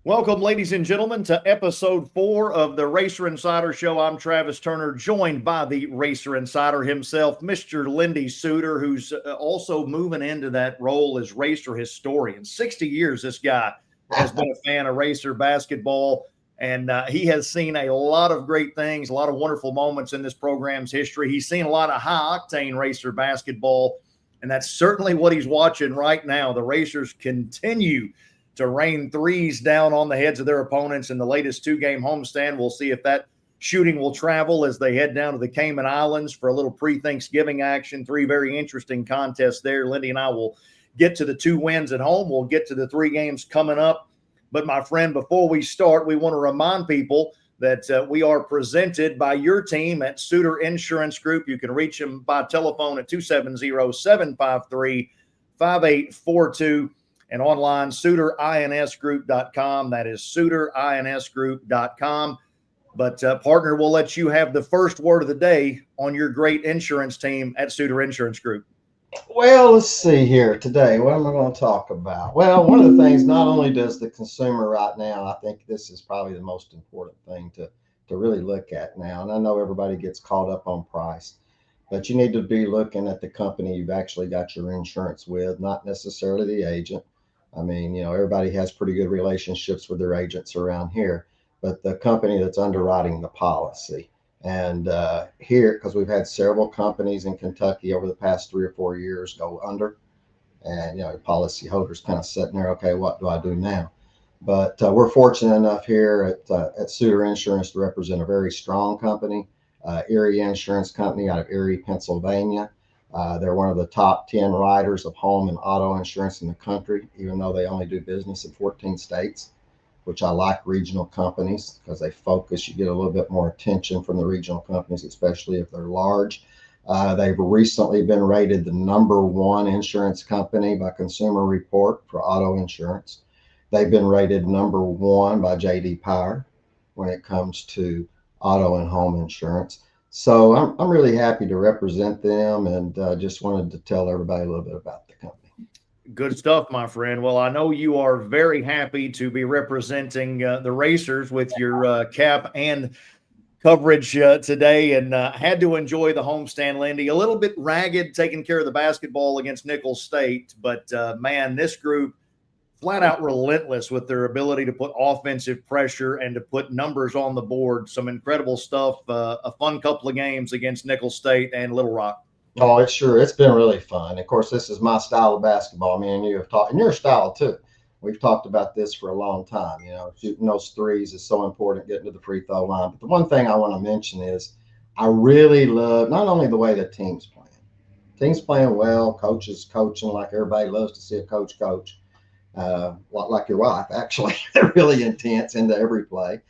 Welcome, ladies and gentlemen, to episode 4 of the Racer Insider Show. I'm Travis Turner, joined by the Racer Insider himself, Mr. Lindy Suter, who's also moving into that role as racer historian. 60 years this guy has been a fan of racer basketball, and he has seen a lot of great things, a lot of wonderful moments in this program's history. He's seen a lot of high-octane racer basketball, and that's certainly what he's watching right now. The Racers continue to rain threes down on the heads of their opponents in the latest two-game homestand. We'll see if that shooting will travel as they head down to the Cayman Islands for a little pre-Thanksgiving action. Three very interesting contests there. Lindy and I will get to the 2 wins at home. We'll get to the 3 games coming up. But, my friend, before we start, we want to remind people that we are presented by your team at Suter Insurance Group. You can reach them by telephone at 270-753-5842. And online, SuterINSgroup.com. That is SuterINSgroup.com. But, partner, we'll let you have the first word of the day on your great insurance team at Suter Insurance Group. Well, let's see here today. What am I going to talk about? Well, one of the things, not only does the consumer right now, I think this is probably the most important thing to really look at now. And I know everybody gets caught up on price, but you need to be looking at the company you've actually got your insurance with, not necessarily the agent. I mean, everybody has pretty good relationships with their agents around here, but the company that's underwriting the policy. And here, because we've had several companies in Kentucky over the past 3 or 4 years go under, and policyholders kind of sitting there, okay, what do I do now? But we're fortunate enough here at Suter Insurance to represent a very strong company, Erie Insurance Company out of Erie, Pennsylvania. They're one of the top 10 writers of home and auto insurance in the country, even though they only do business in 14 states, which I like regional companies because they focus. You get a little bit more attention from the regional companies, especially if they're large. They've recently been rated the #1 insurance company by Consumer Report for auto insurance. They've been rated #1 by J.D. Power when it comes to auto and home insurance. So I'm really happy to represent them, and just wanted to tell everybody a little bit about the company. Good stuff, my friend. Well, I know you are very happy to be representing the Racers with your cap and coverage today, and had to enjoy the homestand, Lindy. A little bit ragged taking care of the basketball against Nicholls State, but man, this group flat out relentless with their ability to put offensive pressure and to put numbers on the board. Some incredible stuff. A fun couple of games against Nicholls State and Little Rock. Oh, it's been really fun. Of course, this is my style of basketball. Me and you have talked, and your style too. We've talked about this for a long time. Shooting those threes is so important, getting to the free throw line. But the one thing I want to mention is I really love not only the way the team's playing. Team's playing well, coaches coaching like everybody loves to see a coach. Like your wife, actually. They're really intense into every play.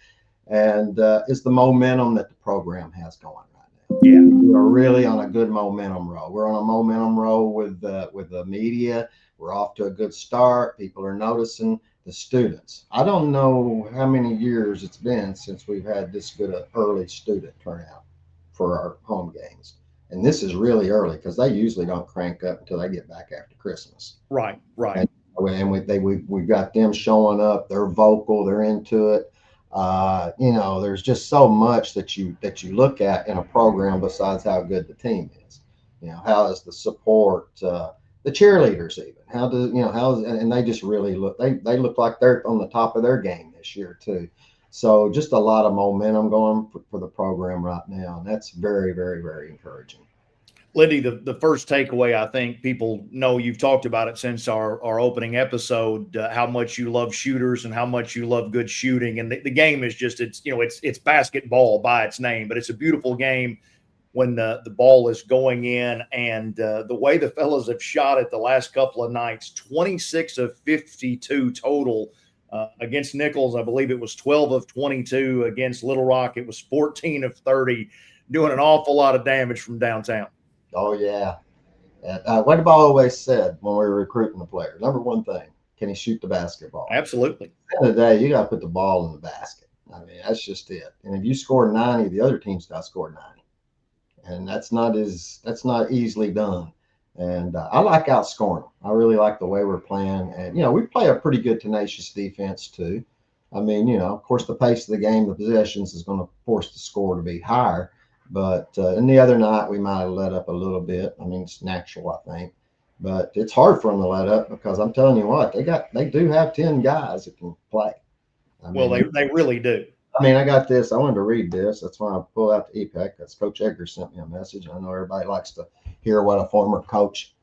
And it's the momentum that the program has going right now. Yeah. We're really on a good momentum roll. We're on a momentum roll with the media. We're off to a good start. People are noticing the students. I don't know how many years it's been since we've had this good early student turnout for our home games. And this is really early because they usually don't crank up until they get back after Christmas. Right. And we've got them showing up. They're vocal. They're into it. There's just so much that you look at in a program besides how good the team is. How is the support, the cheerleaders even? And they just really look. They look like they're on the top of their game this year too. So just a lot of momentum going for the program right now, and that's very, very, very encouraging. Lindy, the first takeaway, I think people know, you've talked about it since our opening episode, how much you love shooters and how much you love good shooting. And the game is just, it's basketball by its name, but it's a beautiful game when the ball is going in. And the way the fellas have shot it the last couple of nights, 26 of 52 total against Nicholls. I believe it was 12 of 22 against Little Rock. It was 14 of 30, doing an awful lot of damage from downtown. Oh, yeah. And what have I always said when we were recruiting the players? Number one thing, can he shoot the basketball? Absolutely. At the end of the day, you got to put the ball in the basket. I mean, that's just it. And if you score 90, the other team's got to score 90. And that's not easily done. And I like outscoring them. I really like the way we're playing. And, we play a pretty good tenacious defense too. I mean, of course, the pace of the game, the possessions is going to force the score to be higher. But in the other night, we might have let up a little bit. I mean, it's natural, I think. But it's hard for them to let up because I'm telling you what, they do have 10 guys that can play. I Well, mean, they really do. I mean, I got this. I wanted to read this. That's why I pulled out the EPEC. That's Coach Edgar sent me a message. I know everybody likes to hear what a former coach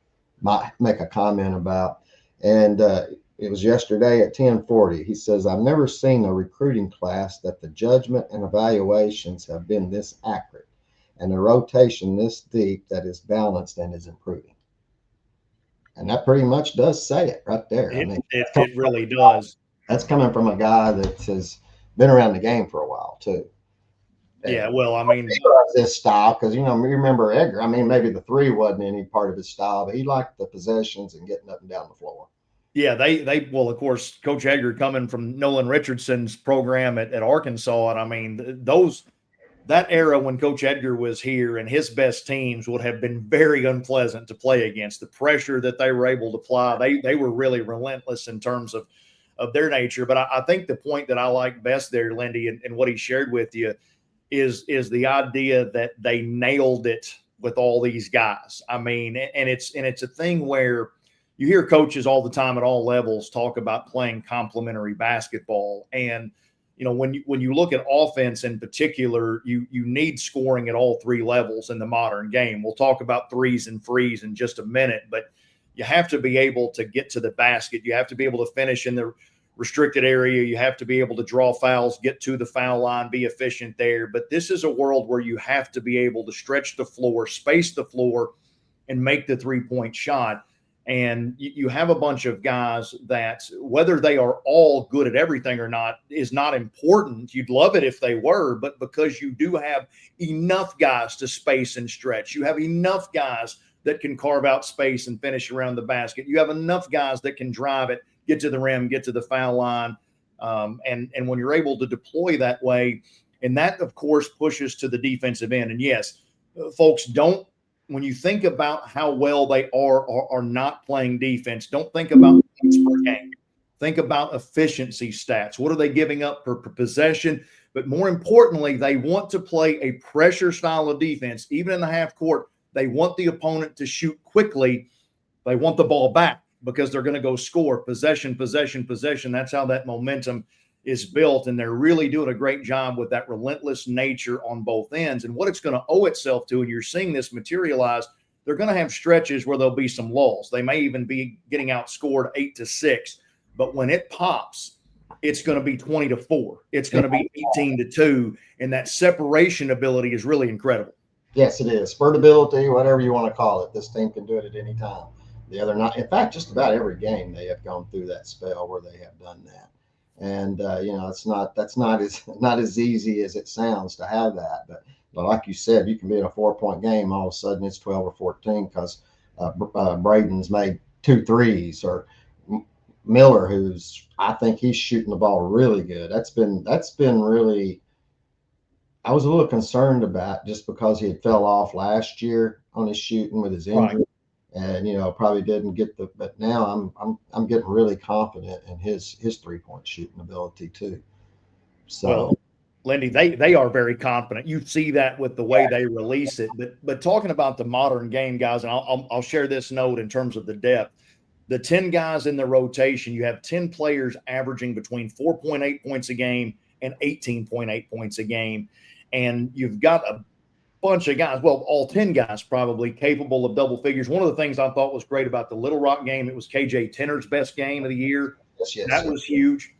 might make a comment about. And it was yesterday at 10:40. He says, "I've never seen a recruiting class that the judgment and evaluations have been this accurate and the rotation this deep that is balanced and is improving." And that pretty much does say it right there. I mean, It really does. that's coming from a guy that has been around the game for a while too. Yeah, well, I mean, he loves this style because you remember Edgar. I mean, maybe the three wasn't any part of his style, but he liked the possessions and getting up and down the floor. yeah, they well, of course, Coach Edgar coming from Nolan Richardson's program at Arkansas, and I mean that era when Coach Edgar was here and his best teams would have been very unpleasant to play against. The pressure that they were able to apply, they were really relentless in terms of their nature. But I think the point that I like best there, Lindy, and what he shared with you is the idea that they nailed it with all these guys. I mean, and it's a thing where you hear coaches all the time at all levels talk about playing complementary basketball. And when you look at offense in particular, you need scoring at all three levels in the modern game. We'll talk about threes and frees in just a minute, but you have to be able to get to the basket. You have to be able to finish in the restricted area. You have to be able to draw fouls, get to the foul line, be efficient there. But this is a world where you have to be able to stretch the floor, space the floor, and make the three-point shot. And you have a bunch of guys that whether they are all good at everything or not is not important. You'd love it if they were, but because you do have enough guys to space and stretch, you have enough guys that can carve out space and finish around the basket. You have enough guys that can drive it, get to the rim, get to the foul line. And when you're able to deploy that way, and that, of course, pushes to the defensive end. And yes, folks, when you think about how well they are not playing defense, don't think about points per game. Think about efficiency stats. What are they giving up per possession? But more importantly, they want to play a pressure style of defense. Even in the half court, they want the opponent to shoot quickly. They want the ball back because they're going to go score. Possession, possession, possession. That's how that momentum is built. And they're really doing a great job with that relentless nature on both ends. And what it's going to owe itself to, and you're seeing this materialize, they're going to have stretches where there'll be some lulls. They may even be getting outscored 8-6. But when it pops, it's going to be 20-4. It's going to be 18-2. And that separation ability is really incredible. Yes, it is. Spurtability, whatever you want to call it. This team can do it at any time. The other night, in fact, just about every game they have gone through that spell where they have done that. And that's not as easy as it sounds to have that. But like you said, you can be in a 4-point game, all of a sudden it's 12 or 14 because Braden's made 2 threes, or Miller, I think he's shooting the ball really good. That's been really. I was a little concerned about just because he had fell off last year on his shooting with his injury. Right. And probably didn't get but now I'm getting really confident in his 3-point shooting ability too. So, well, Lindy, they are very confident. You see that with the way they release it. But talking about the modern game, guys, and I'll share this note in terms of the depth. The 10 guys in the rotation, you have 10 players averaging between 4.8 points a game and 18.8 points a game, and you've got a bunch of guys, well, all 10 guys probably capable of double figures. One of the things I thought was great about the Little Rock game, it was KJ Tenner's best game of the year. Yes, that was huge.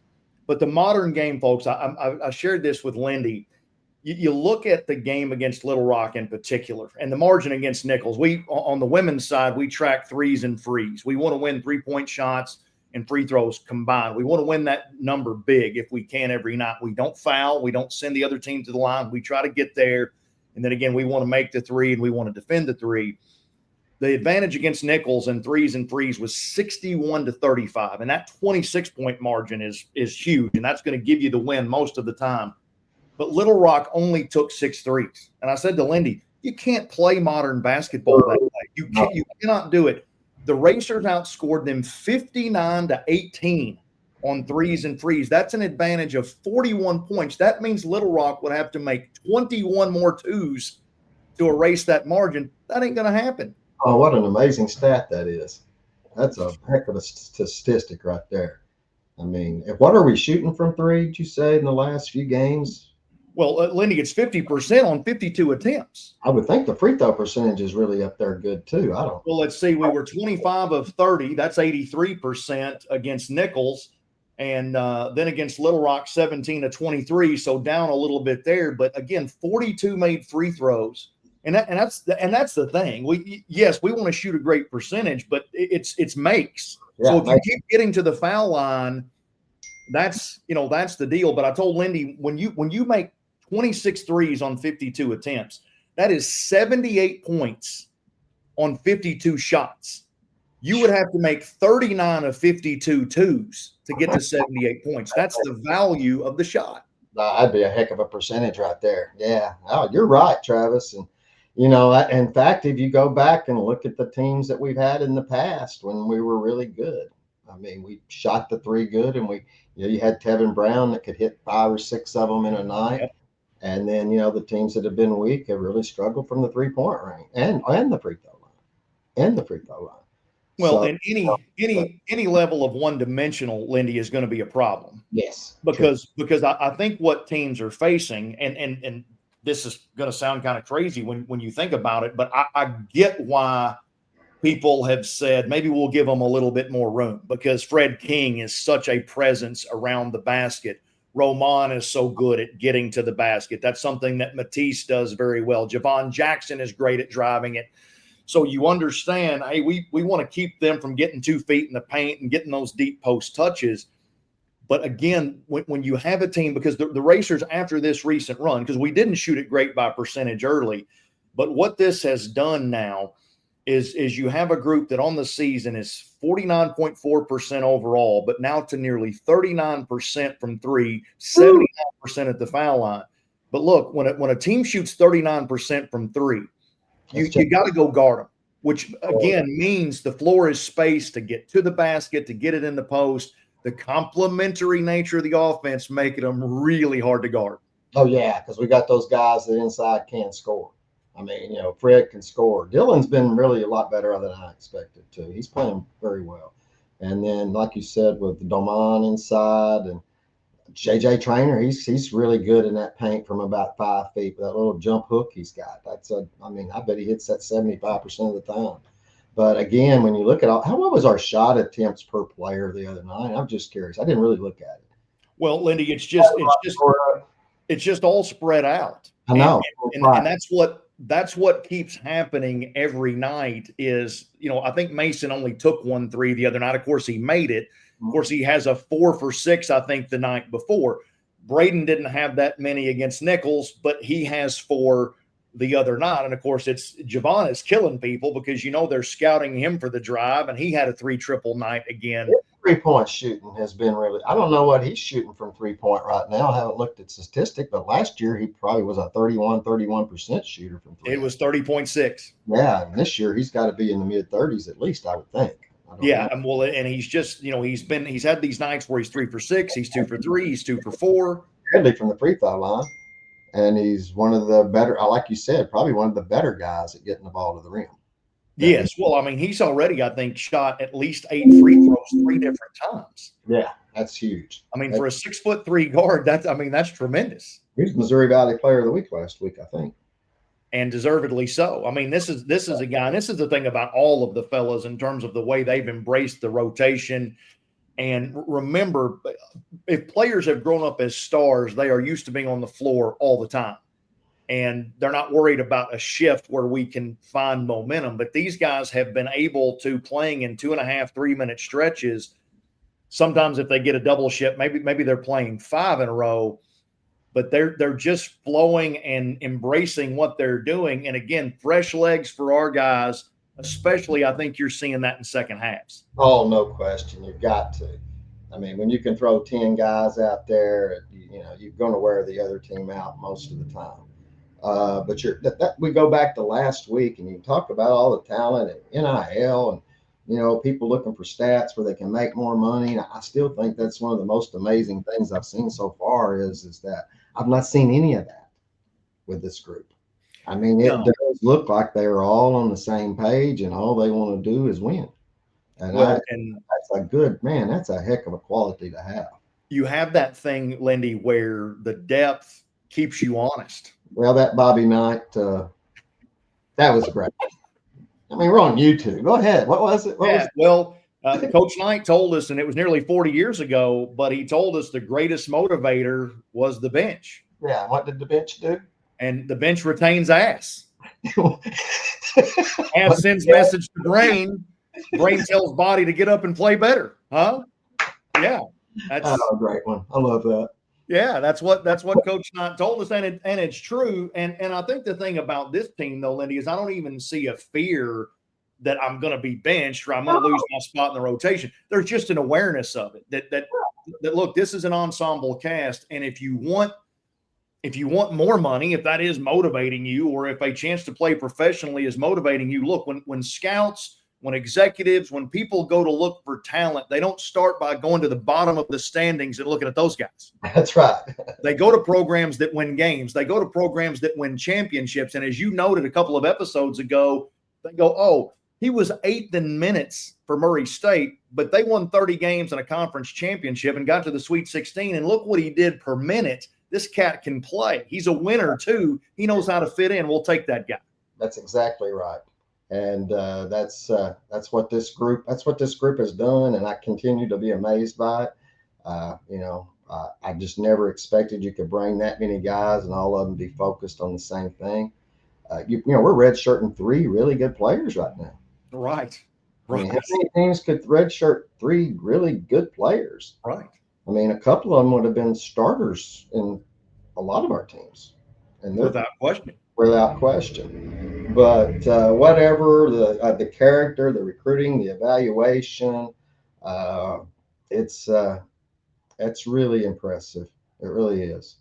But the modern game, folks, I shared this with Lindy. You look at the game against Little Rock in particular and the margin against Nicholls. We, on the women's side, we track threes and frees. We want to win 3-point shots and free throws combined. We want to win that number big if we can every night. We don't foul. We don't send the other team to the line. We try to get there. And then again, we want to make the three and we want to defend the three. The advantage against Nicholls in threes and frees was 61-35. And that 26-point margin is huge. And that's going to give you the win most of the time. But Little Rock only took 6 threes. And I said to Lindy, you can't play modern basketball that way. You cannot do it. The Racers outscored them 59-18 on threes and frees. That's an advantage of 41 points. That means Little Rock would have to make 21 more twos to erase that margin. That ain't going to happen. Oh, what an amazing stat that is. That's a heck of a statistic right there. I mean, what are we shooting from three, did you say, in the last few games? Well, Lindy, it's 50% on 52 attempts. I would think the free throw percentage is really up there good, too. Well, let's see. We were 25 of 30. That's 83% against Nicholls. And then against Little Rock, 17 to 23. So down a little bit there. But again, 42 made free throws. And that's the thing. We want to shoot a great percentage, but it's makes. Yeah, so if you keep getting to the foul line, that's the deal. But I told Lindy, when you make 26 threes on 52 attempts, that is 78 points on 52 shots. You would have to make 39 of 52 twos to get to 78 points. That's the value of the shot. That'd be a heck of a percentage right there. Yeah. Oh, you're right, Travis. And, in fact, if you go back and look at the teams that we've had in the past when we were really good, I mean, we shot the three good, and you had Tevin Brown that could hit 5 or 6 of them in a night. Yep. And then, the teams that have been weak have really struggled from the 3-point range and the free throw line. Well, and any level of one-dimensional, Lindy, is going to be a problem. Yes. Because I think what teams are facing, and this is going to sound kind of crazy when you think about it, but I get why people have said maybe we'll give them a little bit more room, because Fred King is such a presence around the basket. Roman is so good at getting to the basket. That's something that Matisse does very well. Javon Jackson is great at driving it. So you understand, hey, we want to keep them from getting 2 feet in the paint and getting those deep post touches. But again, when you have a team, because the Racers after this recent run, because we didn't shoot it great by percentage early, but what this has done now is you have a group that on the season is 49.4% overall, but now to nearly 39% from three, 79% at the foul line. But look, when a team shoots 39% from three, you got to go guard them, which again means the floor is spaced to get to the basket, to get it in the post. The complementary nature of the offense making them really hard to guard. Oh, yeah, because we got those guys that inside can score. I mean, Fred can score. Dylan's been really a lot better than I expected to. He's playing very well. And then, like you said, with Doman inside and JJ Traynor, he's really good in that paint from about 5 feet. That little jump hook he's got. I bet he hits that 75% of the time. But again, when you look at what was our shot attempts per player the other night? I'm just curious. I didn't really look at it. Well, Lindy, it's just all spread out. I know, and that's what keeps happening every night. Is I think Mason only took 1 3 the other night. Of course, he made it. Of course, he has a 4 for 6, I think, the night before. Braden didn't have that many against Nicholls, but he has 4 the other night. And of course, it's Javon is killing people because they're scouting him for the drive, and he had a 3-triple night again. 3-point shooting has been really, I don't know what he's shooting from 3-point right now. I haven't looked at statistic, but last year he probably was a 31% shooter from 3. It was 30.6. Yeah, and this year he's got to be in the mid-30s at least, I would think. Yeah, and he's just, he's had these nights where he's 3 for 6, he's 2 for 3, he's 2 for 4. Deadly from the free throw line. And he's one of the better, like you said, probably one of the better guys at getting the ball to the rim. Yes. Well, I mean, he's already, I think, shot at least 8 free throws 3 different times. Yeah, that's huge. I mean, for a 6'3" guard, that's tremendous. He was Missouri Valley Player of the Week last week, I think. And deservedly so. I mean, this is a guy, and this is the thing about all of the fellas in terms of the way they've embraced the rotation. And remember, if players have grown up as stars, they are used to being on the floor all the time. And they're not worried about a shift where we can find momentum. But these guys have been able to, playing in 2.5, 3-minute stretches. Sometimes if they get a double shift, maybe they're playing 5 in a row, but they're just flowing and embracing what they're doing. And again, fresh legs for our guys, especially. I think you're seeing that in second halves. Oh, no question. You've got to. I mean, when you can throw 10 guys out there, you're going to wear the other team out most of the time. But we go back to last week, and you talk about all the talent at NIL, and people looking for stats where they can make more money. And I still think that's one of the most amazing things I've seen so far is that I've not seen any of that with this group. I mean, it does look like they're all on the same page and all they want to do is win. And that's a good, man, that's a heck of a quality to have. You have that thing, Lindy, where the depth keeps you honest. Well, that Bobby Knight, that was great. I mean, we're on YouTube. Go ahead. What was it? Well, Coach Knight told us, and it was nearly 40 years ago, but he told us the greatest motivator was the bench. Yeah. What did the bench do? And the bench retains ass. Ass sends message to brain. Brain tells body to get up and play better. Huh? Yeah. That's a great one. I love that. Yeah, that's what Coach Knight told us, and it's true. And I think the thing about this team, though, Lindy, is I don't even see a fear that I'm going to be benched or I'm going to lose my spot in the rotation. There's just an awareness of it that look, this is an ensemble cast, and if you want more money, if that is motivating you, or if a chance to play professionally is motivating you, look, when scouts, when executives, when people go to look for talent, they don't start by going to the bottom of the standings and looking at those guys. That's right. They go to programs that win games. They go to programs that win championships. And as you noted a couple of episodes ago, they go, oh, he was 8th in minutes for Murray State, but they won 30 games in a conference championship and got to the Sweet 16. And look what he did per minute. This cat can play. He's a winner too. He knows how to fit in. We'll take that guy. That's exactly right. And that's what this group has done, and I continue to be amazed by it. I just never expected you could bring that many guys and all of them be focused on the same thing. We're redshirting 3 really good players right now. Right. I mean, how many teams could redshirt 3 really good players? Right. I mean, a couple of them would have been starters in a lot of our teams, and without question. But whatever the character, the recruiting, the evaluation, it's really impressive. It really is.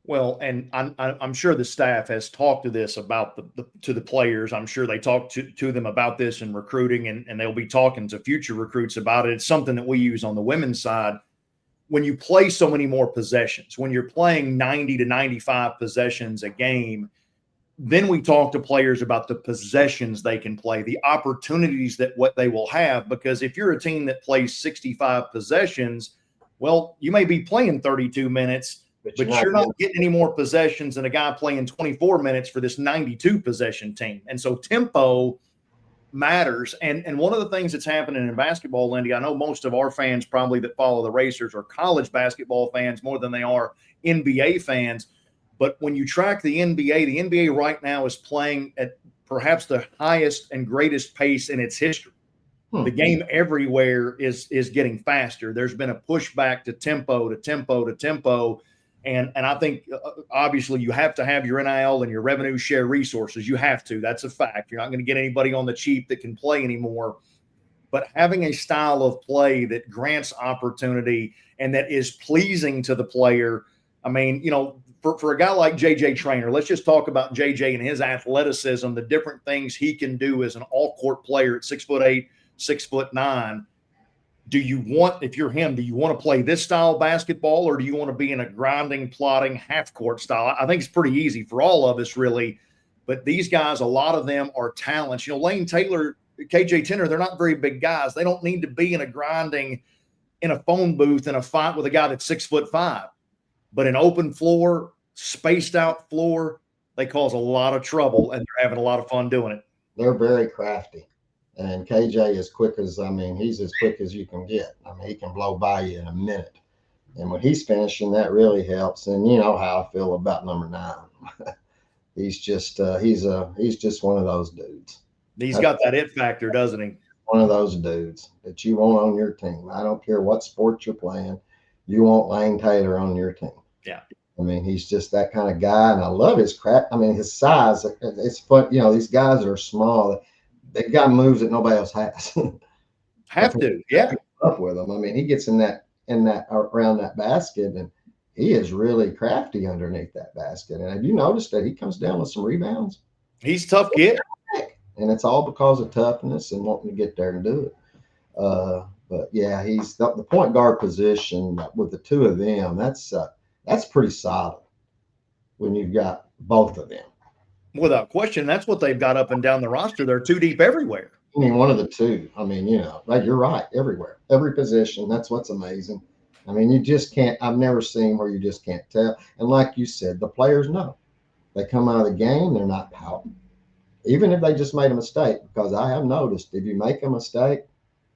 Well, and I'm sure the staff has talked to this about to the players. I'm sure they talked to them about this in recruiting, and they'll be talking to future recruits about it. It's something that we use on the women's side. When you play so many more possessions, when you're playing 90 to 95 possessions a game, then we talk to players about the possessions they can play, the opportunities that what they will have. Because if you're a team that plays 65 possessions, well, you may be playing 32 minutes, but you're not getting any more possessions than a guy playing 24 minutes for this 92 possession team. And so tempo matters. And one of the things that's happening in basketball, Lindy, I know most of our fans probably that follow the Racers are college basketball fans more than they are NBA fans. But when you track the NBA right now is playing at perhaps the highest and greatest pace in its history. The game everywhere is getting faster. There's been a pushback to tempo. And I think obviously you have to have your NIL and your revenue share resources. You have to. That's a fact. You're not going to get anybody on the cheap that can play anymore. But having a style of play that grants opportunity and that is pleasing to the player, I mean, for a guy like JJ Traynor, let's just talk about JJ and his athleticism, the different things he can do as an all-court player at 6'8", 6'9". If you're him, do you want to play this style of basketball, or do you want to be in a grinding, plodding, half-court style? I think it's pretty easy for all of us, really. But these guys, a lot of them are talents. Lane Taylor, KJ Tenner, they're not very big guys. They don't need to be in a phone booth in a fight with a guy that's 6'5". But an open floor, spaced out floor, they cause a lot of trouble, and they're having a lot of fun doing it. They're very crafty. And KJ is he's as quick as you can get. I mean, he can blow by you in a minute. And when he's finishing, that really helps. And you know how I feel about number 9. He's just one of those dudes. He's got that it factor, doesn't he? One of those dudes that you want on your team. I don't care what sport you're playing. You want Lane Taylor on your team. Yeah. I mean, he's just that kind of guy, and I love his crap. I mean, his size. It's fun. These guys that are small, they've got moves that nobody else has. Have to, yeah. Up with him. I mean, he gets in that around that basket, and he is really crafty underneath that basket. And have you noticed that he comes down with some rebounds? He's a tough kid. And it's all because of toughness and wanting to get there and do it. But yeah, he's the point guard position with the two of them. That's pretty solid when you've got both of them. Without question, that's what they've got up and down the roster. They're too deep everywhere. I mean, one of the two. I mean, like you're right, everywhere, every position. That's what's amazing. I mean, you just can't. I've never seen where you just can't tell. And like you said, the players know. They come out of the game, they're not pouting, even if they just made a mistake. Because I have noticed, if you make a mistake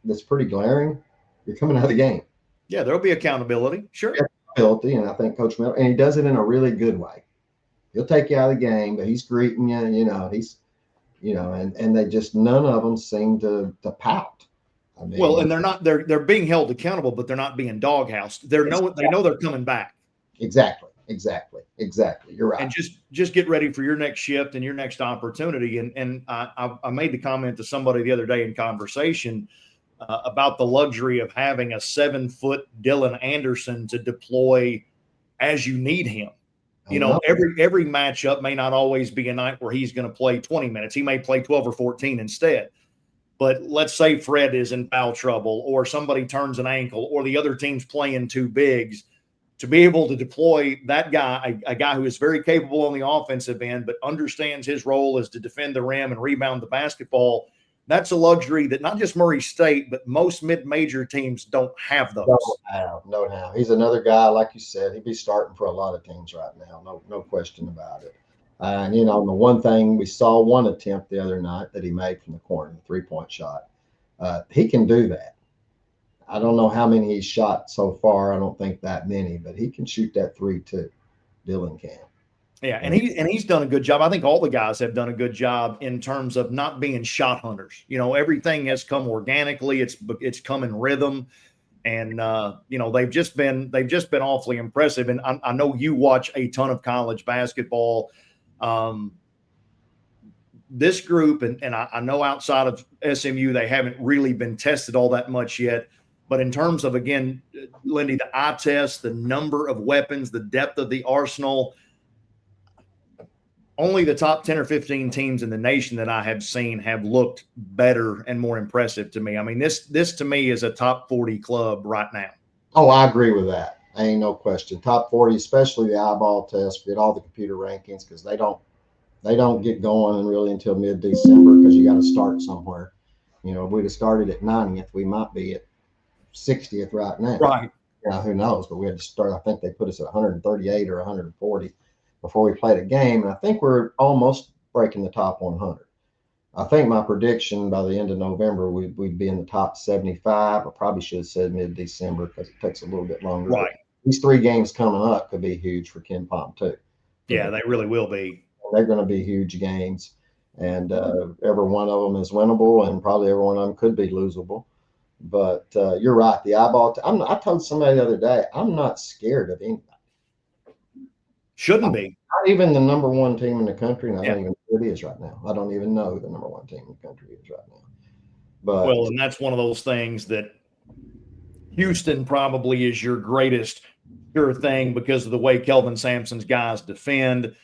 that's pretty glaring, you're coming out of the game. Yeah, there'll be accountability. Sure. Accountability, and I think Coach Miller, and he does it in a really good way. He'll take you out of the game, but he's greeting you. And they just none of them seem to pout. I mean, well, and they're being held accountable, but they're not being doghoused. They know they're coming back. Exactly. You're right. And just get ready for your next shift and your next opportunity. And I made the comment to somebody the other day in conversation about the luxury of having a 7-foot Dylan Anderson to deploy as you need him. Every matchup may not always be a night where he's going to play 20 minutes. He may play 12 or 14 instead. But let's say Fred is in foul trouble, or somebody turns an ankle, or the other team's playing two bigs. To be able to deploy that guy, a guy who is very capable on the offensive end, but understands his role is to defend the rim and rebound the basketball, that's a luxury that not just Murray State, but most mid-major teams don't have those. No doubt. He's another guy, like you said, he'd be starting for a lot of teams right now. No question about it. And, the one thing, we saw one attempt the other night that he made from the corner, the three-point shot. He can do that. I don't know how many he's shot so far. I don't think that many, but he can shoot that three too. Dylan can. Yeah, and he's done a good job. I think all the guys have done a good job in terms of not being shot hunters. Everything has come organically. It's come in rhythm, and they've just been awfully impressive. And I know you watch a ton of college basketball. This group, and I know outside of SMU, they haven't really been tested all that much yet. But in terms of, again, Lindy, the eye test, the number of weapons, the depth of the arsenal, only the top 10 or 15 teams in the nation that I have seen have looked better and more impressive to me. I mean, this to me is a top 40 club right now. Oh, I agree with that. Ain't no question. Top 40, especially the eyeball test, get all the computer rankings, because they don't get going really until mid-December, because you got to start somewhere. If we'd have started at 90th, we might be at 60th right now. Right. Who knows? But we had to start. I think they put us at 138 or 140 before we played a game, and I think we're almost breaking the top 100. I think my prediction by the end of November, we'd be in the top 75. I probably should have said mid-December, because it takes a little bit longer. Right. These 3 games coming up could be huge for Ken Pom too. Yeah, they really will be. They're going to be huge games, and every one of them is winnable, and probably every one of them could be losable. But you're right. The eyeball. I told somebody the other day, I'm not scared of anybody. Shouldn't be. Not even the number 1 team in the country, and I don't even know who it is right now. I don't even know who the number 1 team in the country is right now. But and that's one of those things that Houston probably is your greatest sure thing because of the way Kelvin Sampson's guys defend.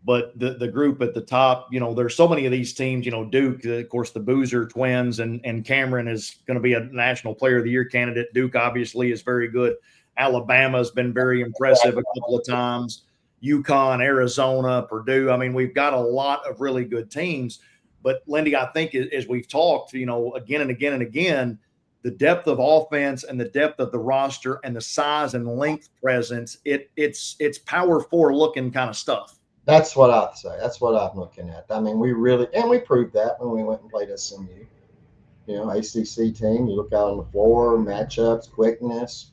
But the group at the top, there's so many of these teams, Duke, of course, the Boozer twins, and Cameron is going to be a National Player of the Year candidate. Duke obviously is very good. Alabama's been very impressive a couple of times. UConn, Arizona, Purdue. I mean, we've got a lot of really good teams. But, Lindy, I think as we've talked, again and again and again, the depth of offense and the depth of the roster and the size and length presence, it's Power 4 looking kind of stuff. That's what I'd say. That's what I'm looking at. I mean, we proved that when we went and played SMU. ACC team, you look out on the floor, matchups, quickness,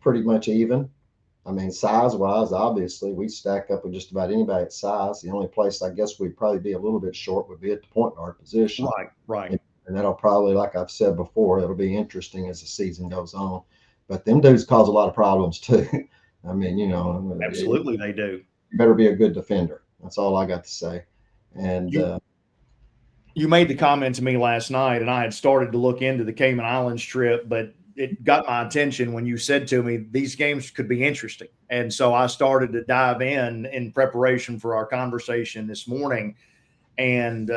pretty much even. I mean, size-wise, obviously, we stack up with just about anybody at size. The only place I guess we'd probably be a little bit short would be at the point guard position. Right. And that'll probably, like I've said before, it'll be interesting as the season goes on. But them dudes cause a lot of problems too. I mean, absolutely they do. You better be a good defender. That's all I got to say. And you made the comment to me last night, and I had started to look into the Cayman Islands trip, but it got my attention when you said to me, these games could be interesting. And so I started to dive in preparation for our conversation this morning. And,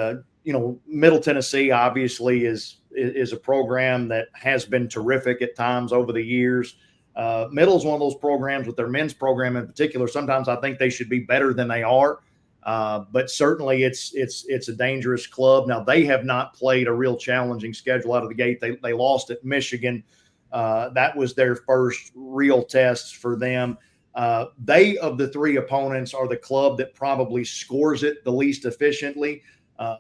Middle Tennessee obviously is is a program that has been terrific at times over the years. Middle is one of those programs with their men's program in particular. Sometimes I think they should be better than they are. But certainly it's a dangerous club. Now, they have not played a real challenging schedule out of the gate. They lost at Michigan. That was their first real test for them. They, of the three opponents, are the club that probably scores it the least efficiently.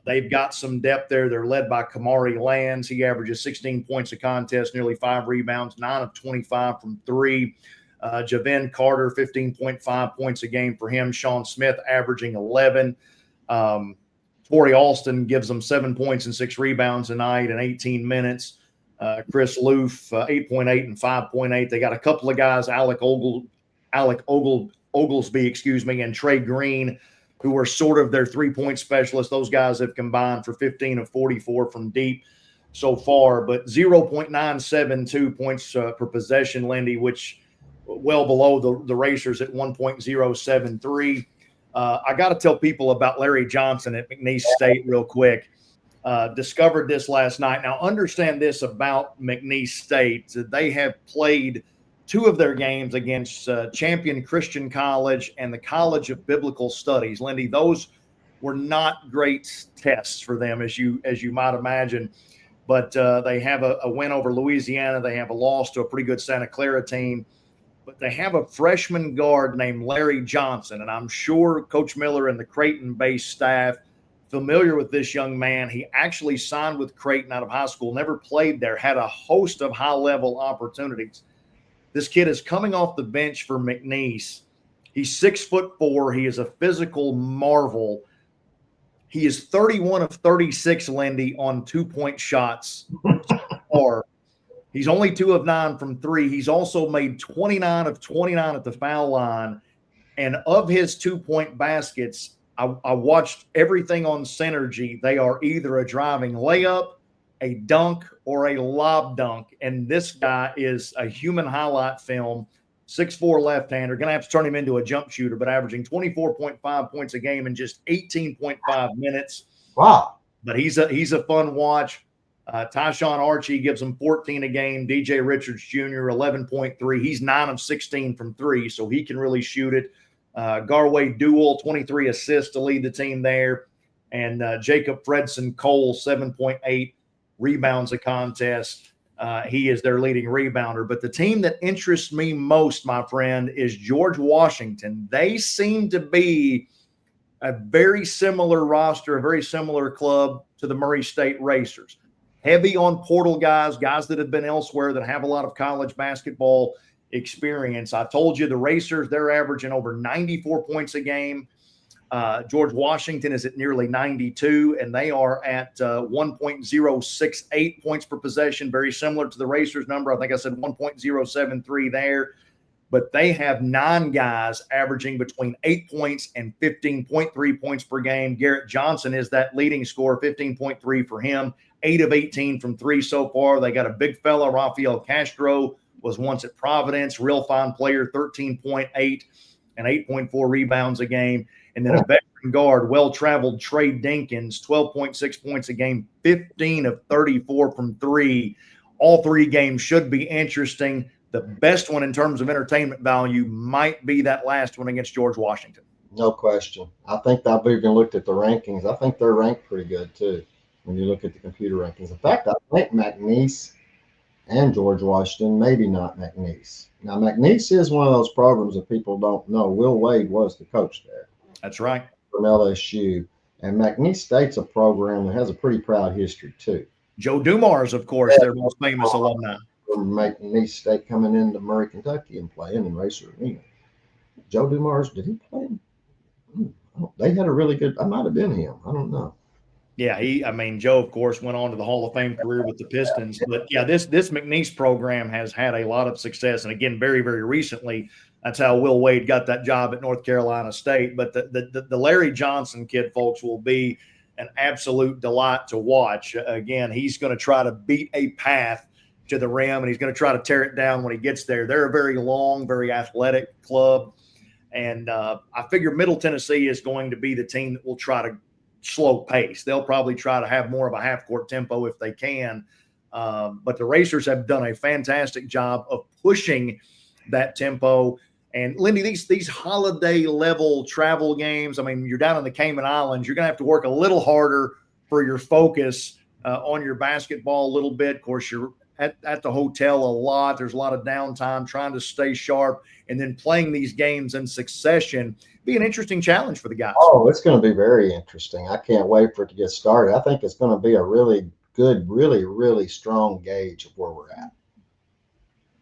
They've got some depth there. They're led by Kamari Lands. He averages 16 points a contest, nearly 5 rebounds, 9 of 25 from 3. Javin Carter, 15.5 points a game for him. Sean Smith averaging 11. Torrey Alston gives them 7 points and 6 rebounds a night in 18 minutes. Chris Loof, 8.8 and 5.8. They got a couple of guys, Alec Oglesby, and Trey Green, who are sort of their three-point specialists. Those guys have combined for 15 of 44 from deep so far, but 0.972 points per possession, Lindy, which well below the Racers at 1.073. I got to tell people about Larry Johnson at McNeese State real quick. Discovered this last night. Now, understand this about McNeese State. They have played 2 of their games against Champion Christian College and the College of Biblical Studies. Lindy, those were not great tests for them, as you might imagine. But they have a win over Louisiana. They have a loss to a pretty good Santa Clara team. But they have a freshman guard named Larry Johnson, and I'm sure Coach Miller and the Creighton-based staff familiar with this young man. He actually signed with Creighton out of high school, never played there, had a host of high-level opportunities. This kid is coming off the bench for McNeese. He's 6'4". He is a physical marvel. He is 31 of 36, Lindy, on 2-point shots. Or he's only 2 of 9 from 3. He's also made 29 of 29 at the foul line. And of his 2-point baskets, I watched everything on Synergy. They are either a driving layup, a dunk, or a lob dunk. And this guy is a human highlight film, 6'4" left-hander. Going to have to turn him into a jump shooter, but averaging 24.5 points a game in just 18.5 minutes. Wow. But he's a fun watch. Tyshawn Archie gives him 14 a game. DJ Richards Jr., 11.3. He's 9 of 16 from 3, so he can really shoot it. Garway Duell, 23 assists to lead the team there. And Jacob Fredson Cole, 7.8 rebounds a contest. He is their leading rebounder. But the team that interests me most, my friend, is George Washington. They seem to be a very similar roster, a very similar club to the Murray State Racers. Heavy on portal guys that have been elsewhere, that have a lot of college basketball experience. I told you the Racers, they're averaging over 94 points a game. George Washington is at nearly 92, and they are at 1.068 points per possession, very similar to the Racers number. I think I said 1.073 there. But they have 9 guys averaging between 8 points and 15.3 points per game. Garrett Johnson is that leading scorer, 15.3 for him, 8 of 18 from 3 so far. They got a big fella, Rafael Castro, was once at Providence, real fine player, 13.8 and 8.4 rebounds a game. And then a veteran guard, well-traveled Trey Dinkins, 12.6 points a game, 15 of 34 from 3. All 3 games should be interesting. The best one in terms of entertainment value might be that last one against George Washington. No question. I think I've even looked at the rankings. I think they're ranked pretty good, too, when you look at the computer rankings. In fact, I think McNeese and George Washington, maybe not McNeese. Now, McNeese is one of those programs that people don't know. Will Wade was the coach there. That's right. From LSU. And McNeese State's a program that has a pretty proud history, too. Joe Dumars, of course, their most famous alumni. From McNeese State coming into Murray, Kentucky and playing in Racer Arena. Joe Dumars, did he play? They had a really good – I might have been him. I don't know. Yeah, Joe, of course, went on to the Hall of Fame career with the Pistons. But, yeah, this McNeese program has had a lot of success. And, again, very, very recently, that's how Will Wade got that job at North Carolina State. But the Larry Johnson kid, folks, will be an absolute delight to watch. Again, he's going to try to beat a path to the rim, and he's going to try to tear it down when he gets there. They're a very long, very athletic club. And I figure Middle Tennessee is going to be the team that will try to slow pace. They'll probably try to have more of a half-court tempo if they can. But the Racers have done a fantastic job of pushing that tempo. And Lindy, these holiday level travel games, I mean, you're down in the Cayman Islands, you're going to have to work a little harder for your focus on your basketball a little bit. Of course, you're at the hotel a lot. There's a lot of downtime trying to stay sharp, and then playing these games in succession be an interesting challenge for the guys. Oh, it's going to be very interesting. I can't wait for it to get started. I think it's going to be a really good, really, really strong gauge of where we're at.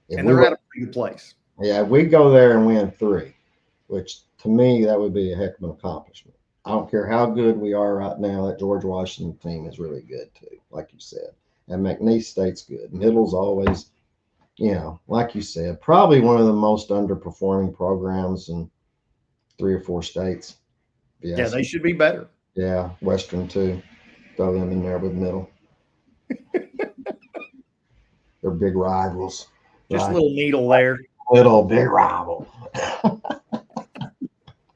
And they're at a pretty good place. Yeah, if we go there and win 3, which to me, that would be a heck of an accomplishment. I don't care how good we are right now. That George Washington team is really good too, like you said. And McNeese State's good. Middle's always, like you said, probably one of the most underperforming programs in 3 or 4 states. Yeah, they should be better. Yeah, Western too. Throw them in there with Middle. They're big rivals. Just a little needle there. Little big rival.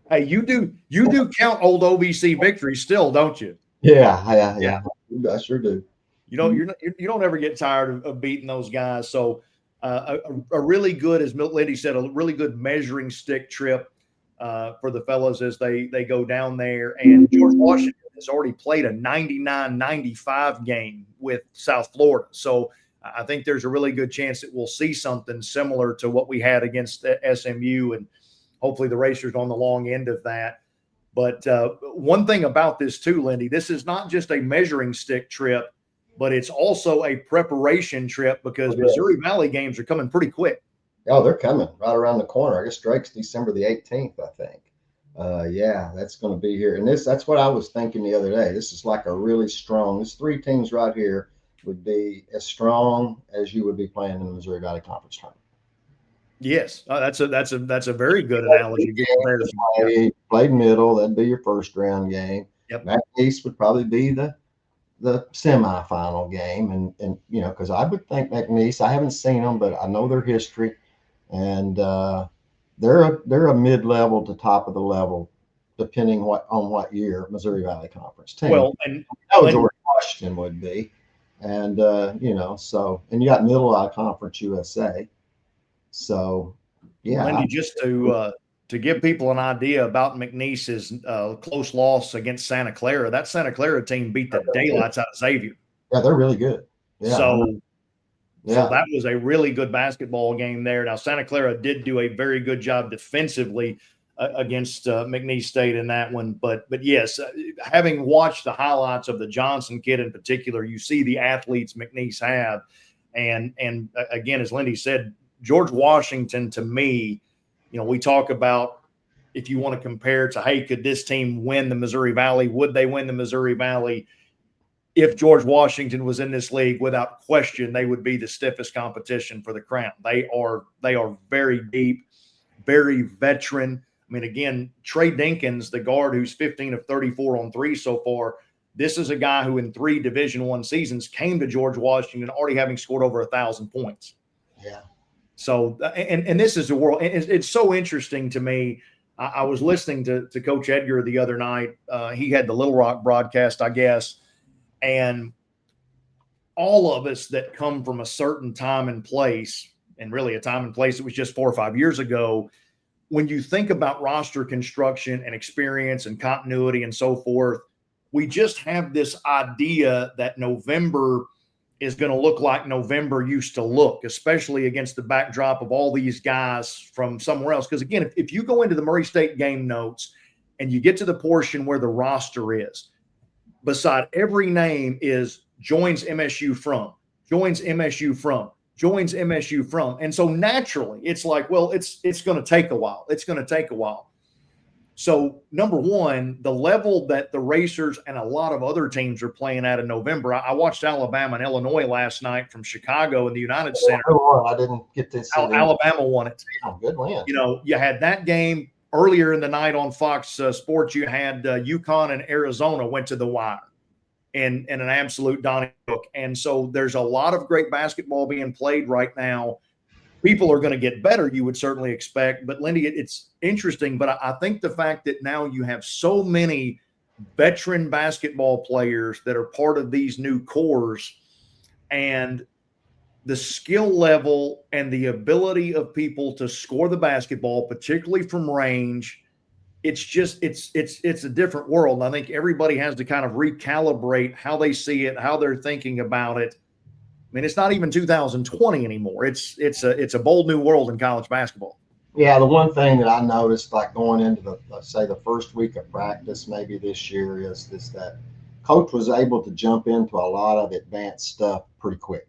Hey, you do count old OVC victories still, don't you? Yeah. I sure do. You don't ever get tired of beating those guys. So a really good, as Lindy said, a really good measuring stick trip for the fellas as they go down there. And George Washington has already played a 99-95 game with South Florida. So I think there's a really good chance that we'll see something similar to what we had against SMU, and hopefully the Racers on the long end of that. But one thing about this too, Lindy, this is not just a measuring stick trip, but it's also a preparation trip because Missouri Valley games are coming pretty quick. Oh, they're coming right around the corner. I guess Drake's December the 18th, I think. Yeah, that's going to be here. And that's what I was thinking the other day. This is like a really strong, this 3 teams right here would be as strong as you would be playing in the Missouri Valley Conference tournament. Yes, that's a very good analogy. You played Middle, that'd be your first round game. Yep. McNeese would probably be the semifinal game, and because I would think McNeese, I haven't seen them, but I know their history, and they're a mid-level to top of the level, depending on what year Missouri Valley Conference team. Well, and George Washington would be, and so and you got Middle out of Conference USA. So, yeah. Lindy, just to give people an idea about McNeese's close loss against Santa Clara, that Santa Clara team beat the daylights out of Xavier. Yeah, they're really good. Yeah. So that was a really good basketball game there. Now, Santa Clara did do a very good job defensively against McNeese State in that one. But yes, having watched the highlights of the Johnson kid in particular, you see the athletes McNeese have. And again, as Lindy said, George Washington, to me, we talk about if you want to compare to, hey, could this team win the Missouri Valley? Would they win the Missouri Valley? If George Washington was in this league, without question, they would be the stiffest competition for the crown. They are very deep, very veteran. I mean, again, Trey Dinkins, the guard who's 15 of 34 on 3 so far, this is a guy who in 3 Division I seasons came to George Washington already having scored over 1,000 points. Yeah. So, and this is the world. It's so interesting to me. I was listening to Coach Edgar the other night. He had the Little Rock broadcast, I guess. And all of us that come from a certain time and place, and really a time and place that was just 4 or 5 years ago, when you think about roster construction and experience and continuity and so forth, we just have this idea that November is going to look like November used to look, especially against the backdrop of all these guys from somewhere else. Because again, if you go into the Murray State game notes and you get to the portion where the roster is, beside every name is joins MSU from, joins MSU from, joins MSU from. And so naturally it's like, well, it's going to take a while. It's going to take a while. So number one, the level that the Racers and a lot of other teams are playing at in November. I watched Alabama and Illinois last night from Chicago in the United Center. I didn't get this. Alabama won it. Oh, good win. You had that game earlier in the night on Fox Sports. You had UConn and Arizona went to the wire in an absolute Donnybrook. And so there's a lot of great basketball being played right now. People are going to get better, you would certainly expect. But, Lindy, it's interesting. But I think the fact that now you have so many veteran basketball players that are part of these new cores, and the skill level and the ability of people to score the basketball, particularly from range, it's a different world. And I think everybody has to kind of recalibrate how they see it, how they're thinking about it. I mean, it's not even 2020 anymore. It's a bold new world in college basketball. Yeah, the one thing that I noticed, like going into the, let's say, the first week of practice, maybe this year, is that coach was able to jump into a lot of advanced stuff pretty quick.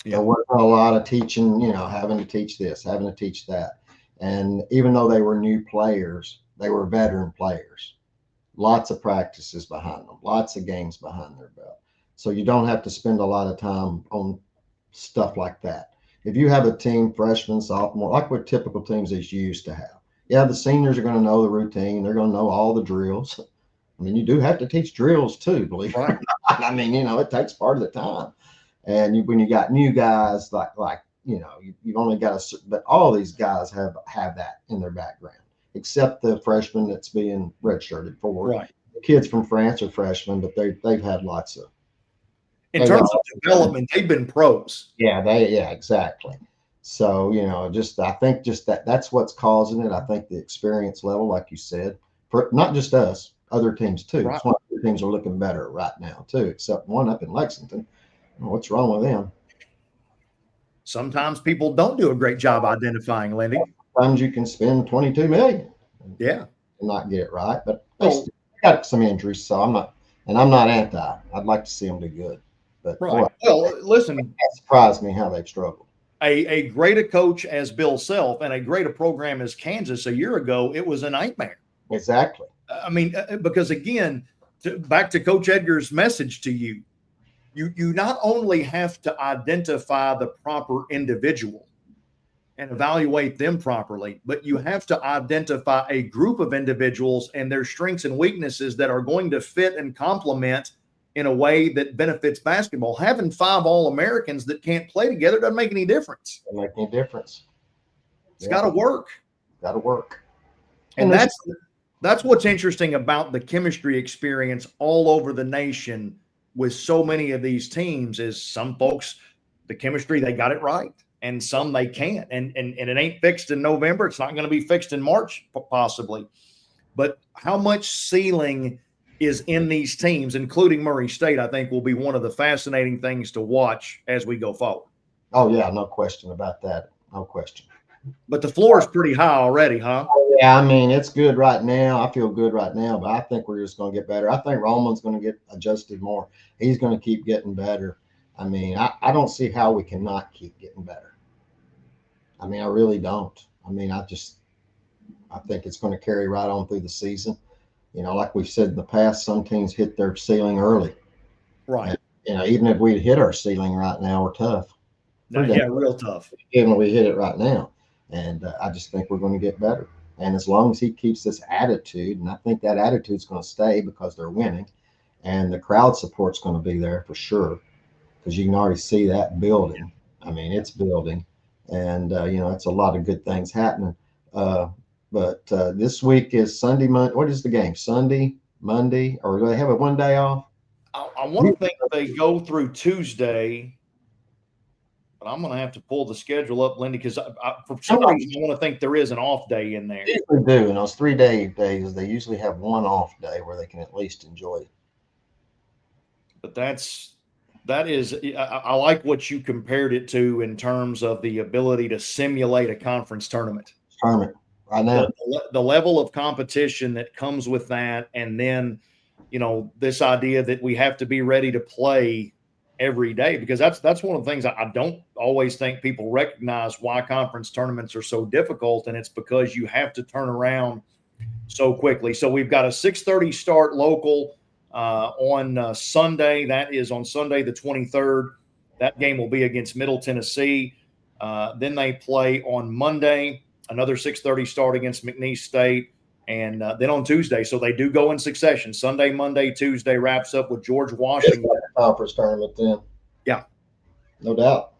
There wasn't a lot of teaching, having to teach this, having to teach that. And even though they were new players, they were veteran players. Lots of practices behind them, lots of games behind their belt. So you don't have to spend a lot of time on stuff like that. If you have a team, freshman, sophomore, like what typical teams is used to have, the seniors are going to know the routine. They're going to know all the drills. I mean, you do have to teach drills too, believe it or not. I mean, it takes part of the time. And when you got new guys, you've only got but all these guys have that in their background, except the freshman that's being redshirted for. Right. The kids from France are freshmen, but they've had lots of. In terms of development, they've been pros. Yeah, exactly. So, I think that's what's causing it. I think the experience level, like you said, for not just us, other teams too. Right. That's why other teams are looking better right now too, except one up in Lexington. What's wrong with them? Sometimes people don't do a great job identifying, Lindy. Sometimes you can spend $22 million. Yeah. And not get it right, but they got some injuries, so I'm not anti. I'd like to see them do good. But right. Well, listen, it surprised me how they've struggled. A great a coach as Bill Self and a great a program as Kansas a year ago, it was a nightmare. Exactly. I mean, because again, back to Coach Edgar's message to you, you not only have to identify the proper individual and evaluate them properly, but you have to identify a group of individuals and their strengths and weaknesses that are going to fit and complement in a way that benefits basketball. Having 5 All-Americans that can't play together doesn't make any difference. Doesn't make any difference. It's got to work. Got to work. And that's what's interesting about the chemistry experience all over the nation with so many of these teams is some folks, the chemistry, they got it right. And some they can't. And it ain't fixed in November. It's not going to be fixed in March, possibly. But how much ceiling is in these teams, including Murray State, I think will be one of the fascinating things to watch as we go forward. Oh, yeah, no question about that. No question. But the floor is pretty high already, huh? Yeah, I mean, it's good right now. I feel good right now, but I think we're just going to get better. I think Roman's going to get adjusted more. He's going to keep getting better. I mean, I don't see how we cannot keep getting better. I mean, I really don't. I mean, I think it's going to carry right on through the season. Like we've said in the past, some teams hit their ceiling early. Right. And, even if we hit our ceiling right now, we're tough. Yeah, real tough. Even if we hit it right now. And I just think we're going to get better. And as long as he keeps this attitude, and I think that attitude's going to stay because they're winning, and the crowd support's going to be there for sure, because you can already see that building. I mean, it's building. And, it's a lot of good things happening. But this week is Sunday, Monday. What is the game? Sunday, Monday, or do they have a one day off? I want to think they go through Tuesday, but I'm going to have to pull the schedule up, Lindy, because for some reason I want to think there is an off day in there. They usually do. In those 3 days, they usually have one off day where they can at least enjoy it. But that is, I like what you compared it to in terms of the ability to simulate a conference tournament. Right now. The level of competition that comes with that, and then, this idea that we have to be ready to play every day, because that's one of the things I don't always think people recognize why conference tournaments are so difficult, and it's because you have to turn around so quickly. So we've got a 6:30 start local on Sunday. That is on Sunday the 23rd. That game will be against Middle Tennessee. Then they play on Monday, another 6:30 start against McNeese State, and then on Tuesday. So they do go in succession. Sunday, Monday, Tuesday wraps up with George Washington. Conference tournament then. Yeah. No doubt.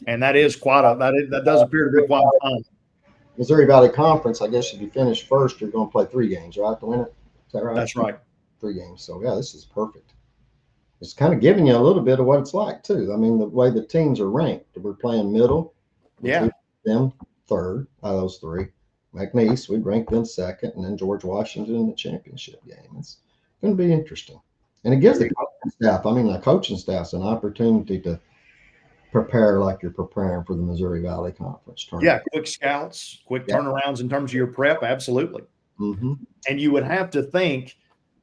And that is that does appear to be quite fun. Missouri Valley Conference, I guess if you finish first, you're going to play 3 games, right, to win it? Is that right? That's right. 3 games. So, yeah, this is perfect. it's kind of giving you a little bit of what it's like too. I mean, the way the teams are ranked, we're playing middle, which Yeah. we them third out of those three. McNeese, we'd rank them second, and then George Washington in the championship game. It's going to be interesting, and it gives the coaching staff, the coaching staff's an opportunity to prepare like you're preparing for the Missouri Valley Conference tournament. Yeah, quick scouts, quick Yeah. turnarounds in terms of your prep, absolutely. Mm-hmm. And you would have to think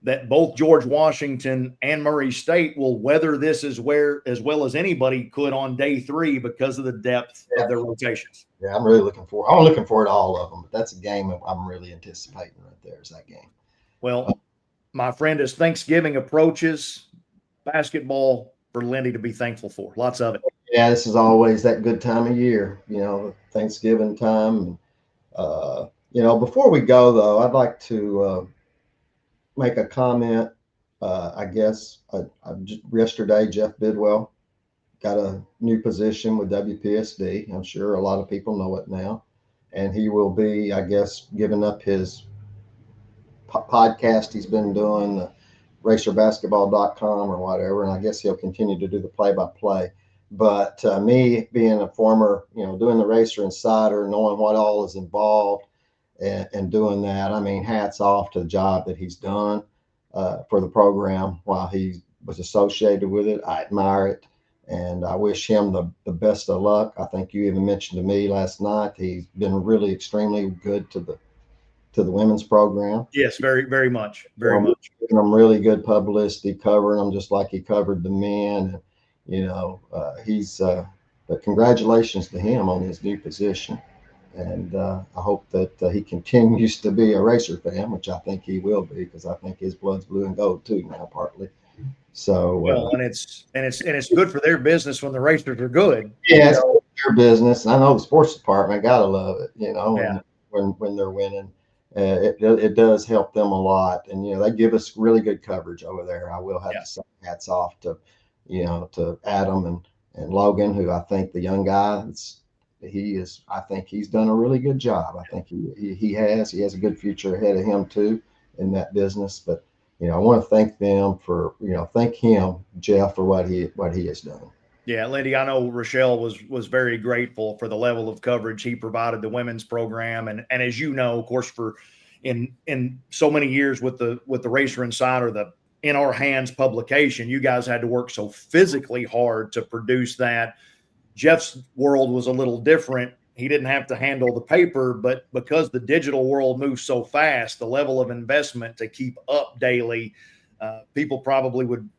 that both George Washington and Murray State will weather this as well as anybody could on day 3 because of the depth of their rotations. Yeah, I'm looking forward to all of them, but that's a game I'm really anticipating right there is that game. Well, my friend, as Thanksgiving approaches, basketball for Lindy to be thankful for. Lots of it. Yeah, this is always that good time of year, Thanksgiving time. Before we go though, I'd like to make a comment. I guess yesterday, Jeff Bidwell got a new position with WPSD. I'm sure a lot of people know it now. And he will be, I guess, giving up his podcast he's been doing, racerbasketball.com or whatever. And I guess he'll continue to do the play-by-play. But me being a former, doing the Racer Insider, knowing what all is involved and doing that, hats off to the job that he's done for the program while he was associated with it. I admire it. And I wish him the best of luck. I think you even mentioned to me last night, he's been really extremely good to the women's program. Yes, very, very much. Very much. Giving them really good publicity, covering them just like he covered the men. But congratulations to him on his new position. And I hope that he continues to be a Racer fan, which I think he will be, because I think his blood's blue and gold too now, partly. So well, and it's good for their business when the Racers are good. Yeah, it's their business. And I know the sports department gotta love it. Yeah. When they're winning, it does help them a lot. And they give us really good coverage over there. I will have to say hats off to to Adam and Logan, who I think the young guy. I think he's done a really good job. I think he has a good future ahead of him too in that business. But I want to thank them for thank him, Jeff, for what he has done. Yeah, Lindy, I know Rochelle was very grateful for the level of coverage he provided the women's program, and as you know, of course, for in so many years with the Racer Insider, the In Our Hands publication, you guys had to work so physically hard to produce that. Jeff's world was a little different. He didn't have to handle the paper, but because the digital world moves so fast, the level of investment to keep up daily, people probably would,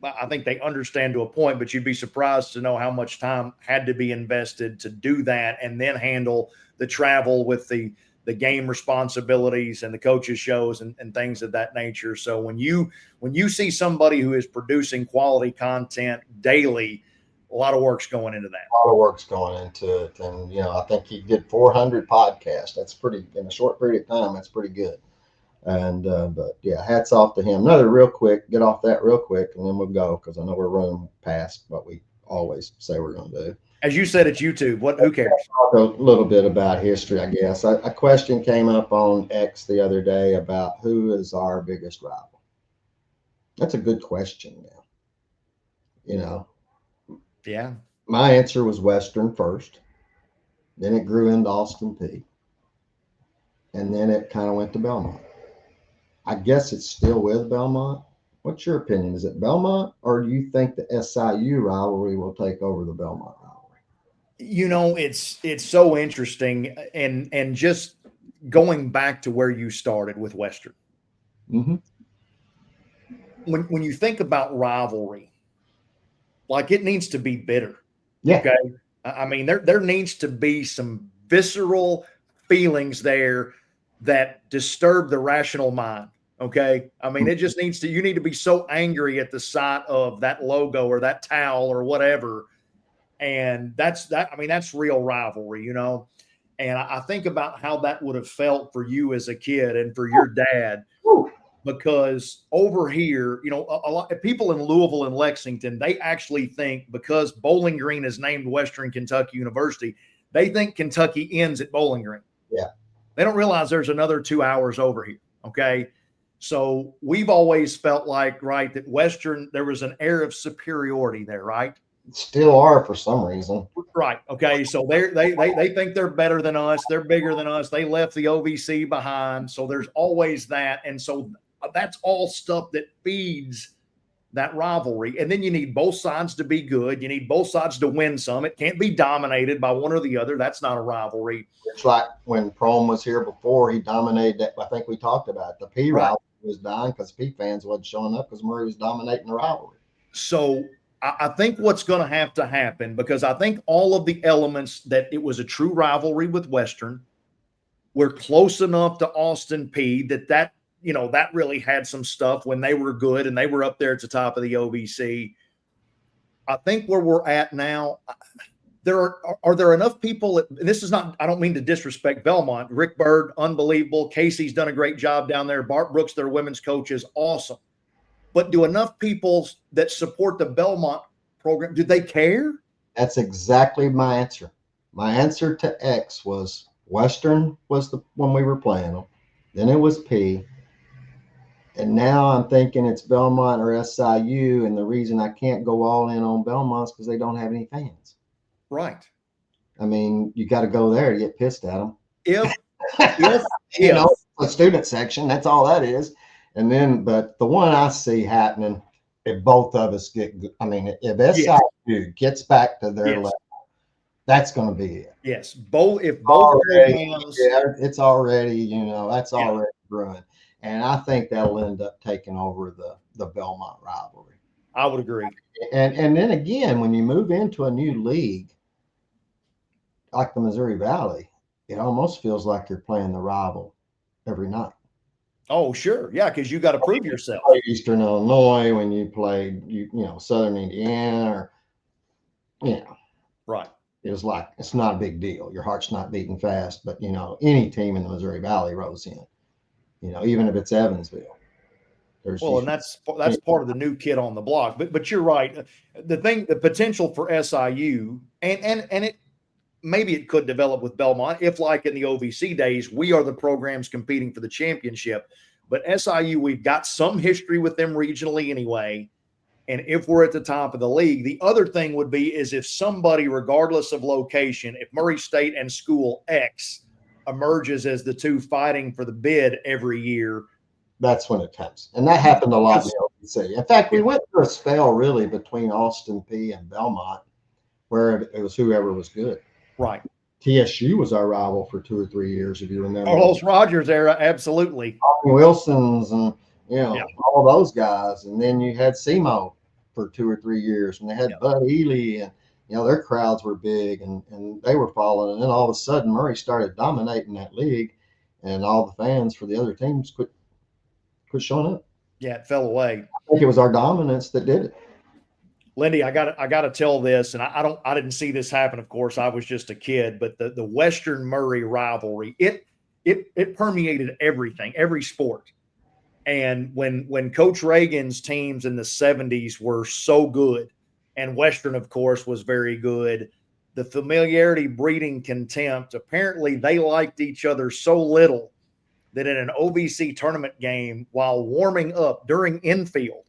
I think they understand to a point, but you'd be surprised to know how much time had to be invested to do that and then handle the travel with the game responsibilities and the coaches shows and things of that nature. So when you see somebody who is producing quality content daily, a lot of work's going into that. A lot of work's going into it. And, I think he did 400 podcasts. That's pretty, in a short period of time, that's pretty good. And, but yeah, hats off to him. Another real quick, get off that real quick, and then we'll go, because I know we're running past what we always say we're going to do. As you said, it's YouTube. Who cares? Talk a little bit about history, I guess. A question came up on X the other day about who is our biggest rival. That's a good question now. Yeah. My answer was Western first. Then it grew into Austin Peay. And then it kind of went to Belmont. I guess it's still with Belmont. What's your opinion? Is it Belmont, or do you think the SIU rivalry will take over the Belmont rivalry? It's so interesting. And just going back to where you started with Western. Mm-hmm. When you think about rivalry, like, it needs to be bitter. Yeah. Okay. There needs to be some visceral feelings there that disturb the rational mind. Okay. It just needs to, you need to be so angry at the sight of that logo or that towel or whatever. And that's real rivalry, And I think about how that would have felt for you as a kid and for your dad. Because over here, a lot of people in Louisville and Lexington, they actually think, because Bowling Green is named Western Kentucky University, they think Kentucky ends at Bowling Green. Yeah. They don't realize there's another 2 hours over here. Okay. So we've always felt like, right, that Western, there was an air of superiority there, right? Still are for some reason. Right. Okay. So they think they're better than us. They're bigger than us. They left the OVC behind. So there's always that. And so that's all stuff that feeds that rivalry. And then you need both sides to be good. You need both sides to win some. It can't be dominated by one or the other. That's not a rivalry. It's like when Prome was here before, he dominated that. I think we talked about it. The P Right. rivalry was dying because P fans wasn't showing up because Murray was dominating the rivalry. So I think what's going to happen, because I think all of the elements that it was a true rivalry with Western, we're close enough to Austin P that really had some stuff when they were good and they were up there at the top of the OVC. I think where we're at now, are there enough people and this is not, I don't mean to disrespect Belmont. Rick Bird, unbelievable. Casey's done a great job down there. Bart Brooks, their women's coach, is awesome. But do enough people that support the Belmont program, do they care? That's exactly my answer. My answer to X was Western was the when we were playing them. Then it was P. And now I'm thinking it's Belmont or SIU. And the reason I can't go all in on Belmont is because they don't have any fans. Right. I mean, you got to go there to get pissed at them. If You know, the student section, that's all that is. And then, but the one I see happening, if both of us get, I mean, if SIU gets back to their level, that's going to be it. Yes. If both programs, it's already, that's already brewing. And I think that'll end up taking over the Belmont rivalry. I would agree. And then again, when you move into a new league like the Missouri Valley, it almost feels like you're playing the rival every night. Oh, sure. Yeah, because you got to prove yourself. Eastern Illinois, when you played, Southern Indiana, or, right. It was like, it's not a big deal. Your heart's not beating fast, but, any team in the Missouri Valley rolls in, even if it's Evansville. And that's part of the new kid on the block. But you're right. The potential for SIU, and it, maybe it could develop with Belmont if, like in the OVC days, we are the programs competing for the championship. But SIU, we've got some history with them regionally anyway. And if we're at the top of the league, the other thing would be is if somebody, regardless of location, if Murray State and School X emerges as the two fighting for the bid every year, that's when it comes. And that happened a lot in the OVC. In fact, we went through a spell really between Austin P and Belmont where it was whoever was good. Right. TSU was our rival for 2 or 3 years, if you remember. Carlos Rogers era, absolutely. Wilson's and all those guys, and then you had SEMO for 2 or 3 years, and they had Bud Ely, and their crowds were big, and they were following. And then all of a sudden, Murray started dominating that league, and all the fans for the other teams quit showing up. Yeah, it fell away. I think it was our dominance that did it. Lindy, I got to tell this, and I didn't see this happen. Of course, I was just a kid, but the Western Murray rivalry, it permeated everything, every sport. And when Coach Reagan's teams in the 70s were so good, and Western, of course, was very good, the familiarity breeding contempt. Apparently, they liked each other so little that in an OVC tournament game, while warming up during infield,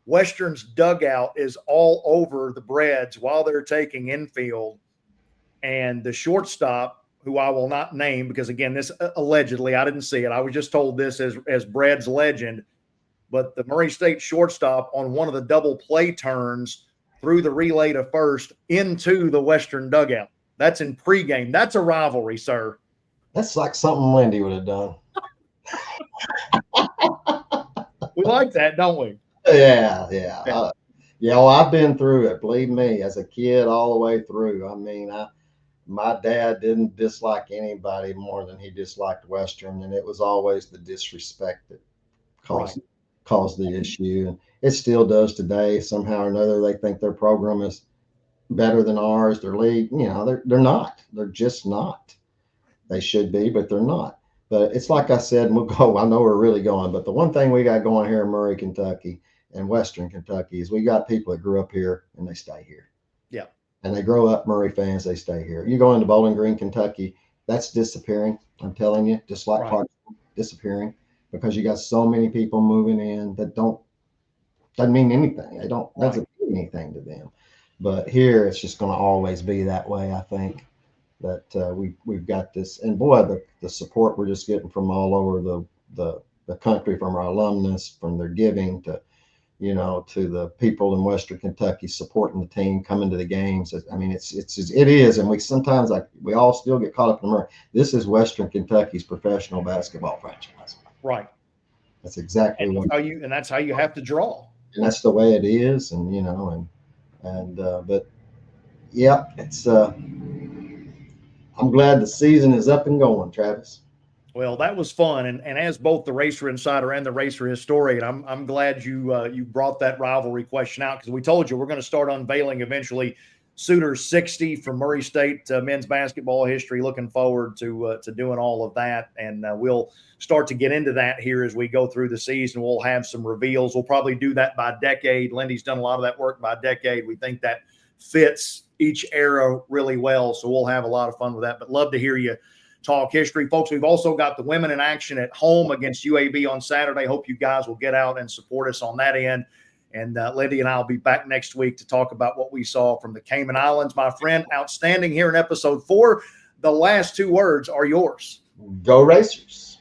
Western's dugout is all over the Breads while they're taking infield. And the shortstop, who I will not name because, again, this allegedly, I didn't see it. I was just told this as Bread's legend. But the Murray State shortstop on one of the double play turns threw the relay to first into the Western dugout. That's in pregame. That's a rivalry, sir. That's like something Lindy would have done. We like that, don't we? Yeah. Well, I've been through it. Believe me, as a kid, all the way through. I mean, my dad didn't dislike anybody more than he disliked Western, and it was always the disrespect that caused the issue, and it still does today. Somehow or another, they think their program is better than ours. Their league, they're not. They're just not. They should be, but they're not. But it's like I said, and we'll go. I know we're really going, but the one thing we got going here in Murray, Kentucky, and Western Kentucky is we got people that grew up here and they stay here. Yeah. And they grow up Murray fans, they stay here. You go into Bowling Green, Kentucky, that's disappearing. I'm telling you, just like Clarksville, disappearing. because you got so many people moving in that doesn't mean anything. They don't Right. doesn't mean anything to them. But here it's just going to always be that way. I think that we've got this, and boy, the support we're just getting from all over the country, from our alumnus, from their giving to, to the people in Western Kentucky supporting the team, coming to the games. I mean, it is, and we sometimes, like, we all still get caught up in the mirror. This is Western Kentucky's professional basketball franchise. Right. That's exactly And what. that's how you have to draw. And that's the way it is, and but yeah, it's. I'm glad the season is up and going, Travis. Well, that was fun, and as both the Racer Insider and the Racer Historian, I'm glad you brought that rivalry question out, because we told you we're going to start unveiling eventually Suitor's 60 from Murray State men's basketball history. Looking forward to doing all of that, and we'll start to get into that here as we go through the season. We'll have some reveals. We'll probably do that by decade. Lindy's done a lot of that work by decade. We think that fits each era really well, so we'll have a lot of fun with that. But love to hear you talk history, folks. We've also got the women in action at home against UAB on Saturday. Hope you guys will get out and support us on that end. And Lindy and I will be back next week to talk about what we saw from the Cayman Islands. My friend, outstanding here in episode 4. The last 2 words are yours. Go Racers.